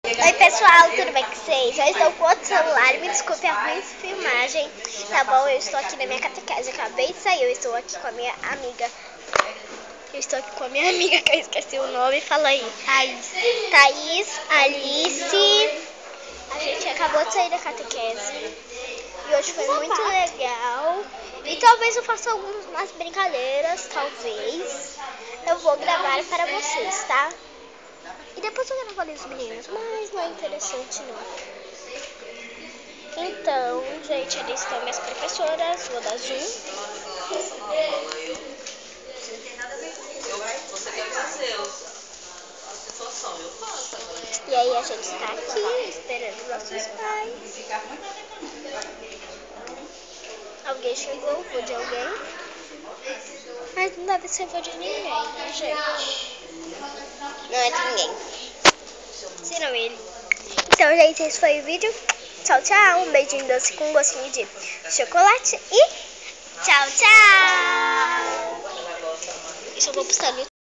Oi pessoal, tudo bem com vocês? Eu estou com outro celular, me desculpe a ruim filmagem, tá bom? Eu estou aqui na minha catequese, acabei de sair, eu estou aqui com a minha amiga. Que eu esqueci o nome, fala aí. Thaís, Alice. A gente acabou de sair da catequese e hoje foi muito legal. E talvez eu faça algumas brincadeiras, talvez. Eu vou gravar para vocês, tá? E depois eu gravo ali os meninos, mas não é interessante não. Então, gente, ali estão minhas professoras, vou dar zoom. E aí a gente está aqui esperando os nossos pais. Alguém chegou, vou de alguém. Mas não deve ser voo de ninguém, né, gente? Não é de ninguém. Se não ele. Então, gente, esse foi o vídeo. Tchau, tchau. Um beijinho doce com gostinho de chocolate. E tchau, tchau. Isso eu vou postar no